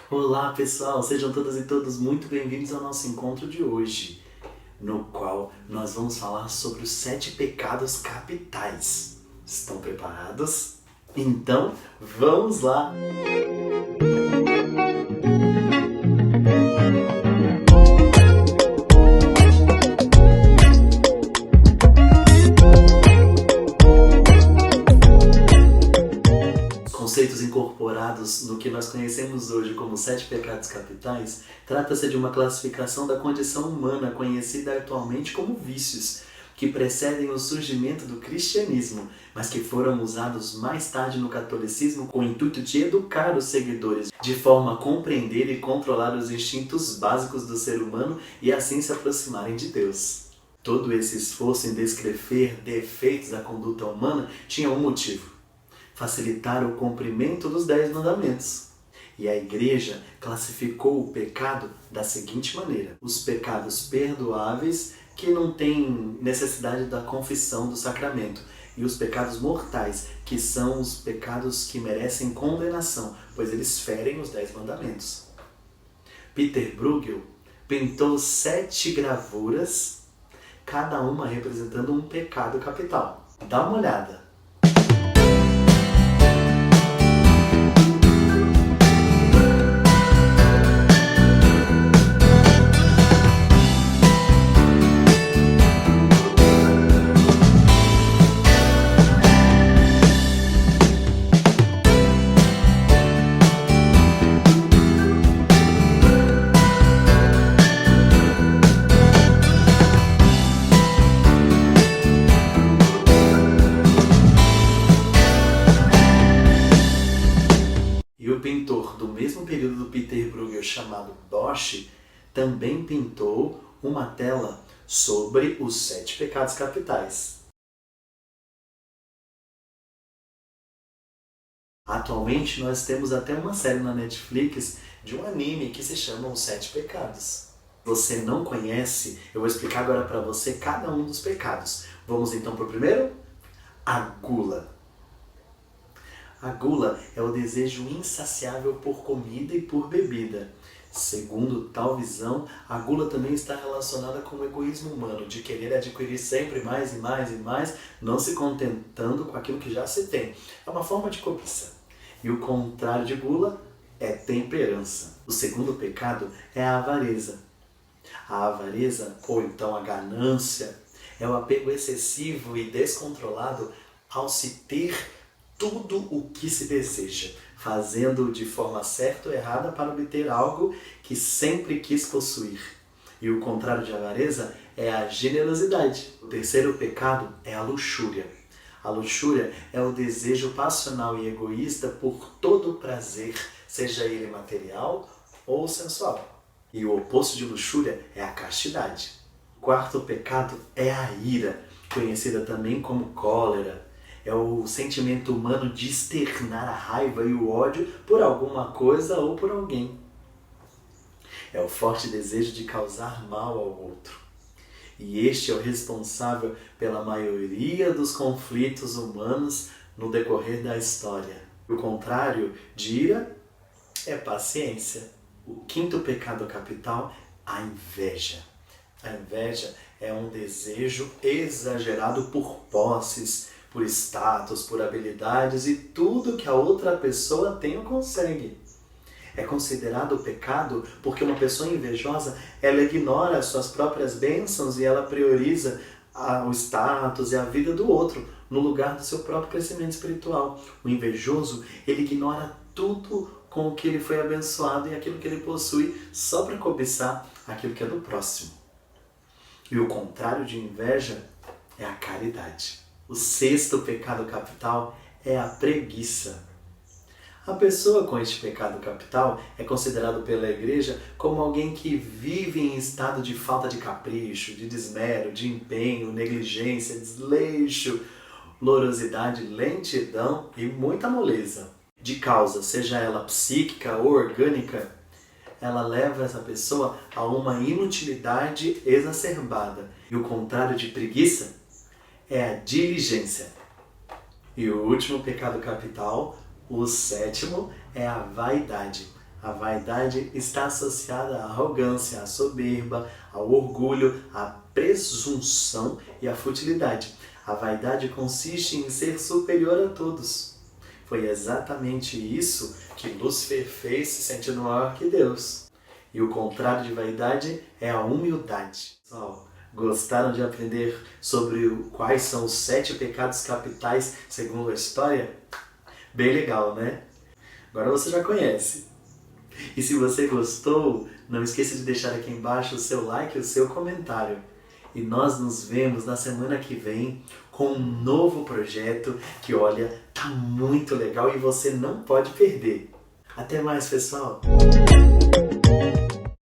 Olá pessoal, sejam todas e todos muito bem-vindos ao nosso encontro de hoje, no qual nós vamos falar sobre os 7 pecados capitais. Estão preparados? Então, vamos lá! Conceitos incorporados no que nós conhecemos hoje como 7 pecados capitais, trata-se de uma classificação da condição humana conhecida atualmente como vícios, que precedem o surgimento do cristianismo, mas que foram usados mais tarde no catolicismo com o intuito de educar os seguidores, de forma a compreender e controlar os instintos básicos do ser humano e assim se aproximarem de Deus. Todo esse esforço em descrever defeitos da conduta humana tinha um motivo: facilitar o cumprimento dos 10 mandamentos. E a Igreja classificou o pecado da seguinte maneira: os pecados perdoáveis, que não têm necessidade da confissão do sacramento, e os pecados mortais, que são os pecados que merecem condenação, pois eles ferem os 10 mandamentos. Peter Bruegel pintou 7 gravuras, cada uma representando um pecado capital. Dá uma olhada. E o pintor do mesmo período do Peter Bruegel, chamado Bosch, também pintou uma tela sobre os 7 pecados capitais. Atualmente nós temos até uma série na Netflix de um anime que se chama Os 7 Pecados. Você não conhece? Eu vou explicar agora para você cada um dos pecados. Vamos então para o primeiro? A gula. A gula é o desejo insaciável por comida e por bebida. Segundo tal visão, a gula também está relacionada com o egoísmo humano, de querer adquirir sempre mais e mais e mais, não se contentando com aquilo que já se tem. É uma forma de cobiça. E o contrário de gula é temperança. O segundo pecado é a avareza. A avareza, ou então a ganância, é o apego excessivo e descontrolado ao se ter tudo o que se deseja, fazendo de forma certa ou errada para obter algo que sempre quis possuir. E o contrário de avareza é a generosidade. O terceiro pecado é a luxúria. A luxúria é o desejo passional e egoísta por todo o prazer, seja ele material ou sensual. E o oposto de luxúria é a castidade. O quarto pecado é a ira, conhecida também como cólera. É o sentimento humano de externar a raiva e o ódio por alguma coisa ou por alguém. É o forte desejo de causar mal ao outro. E este é o responsável pela maioria dos conflitos humanos no decorrer da história. O contrário de ira é paciência. O quinto pecado capital, a inveja. A inveja é um desejo exagerado por posses, por status, por habilidades e tudo que a outra pessoa tem ou consegue. É considerado pecado porque uma pessoa invejosa, ela ignora as suas próprias bênçãos e ela prioriza o status e a vida do outro no lugar do seu próprio crescimento espiritual. O invejoso, ele ignora tudo com o que ele foi abençoado e aquilo que ele possui só para cobiçar aquilo que é do próximo. E o contrário de inveja é a caridade. O sexto pecado capital é a preguiça. A pessoa com este pecado capital é considerado pela Igreja como alguém que vive em estado de falta de capricho, de desmero, de empenho, negligência, desleixo, morosidade, lentidão e muita moleza. De causa, seja ela psíquica ou orgânica, ela leva essa pessoa a uma inutilidade exacerbada. E o contrário de preguiça é a diligência. E o último pecado capital, o sétimo, é a vaidade. A vaidade está associada à arrogância, à soberba, ao orgulho, à presunção e à futilidade. A vaidade consiste em ser superior a todos. Foi exatamente isso que Lúcifer fez se sentindo maior que Deus. E o contrário de vaidade é a humildade. Pessoal, gostaram de aprender sobre quais são os 7 pecados capitais segundo a história? Bem legal, né? Agora você já conhece. E se você gostou, não esqueça de deixar aqui embaixo o seu like e o seu comentário. E nós nos vemos na semana que vem com um novo projeto que, olha, tá muito legal e você não pode perder. Até mais, pessoal!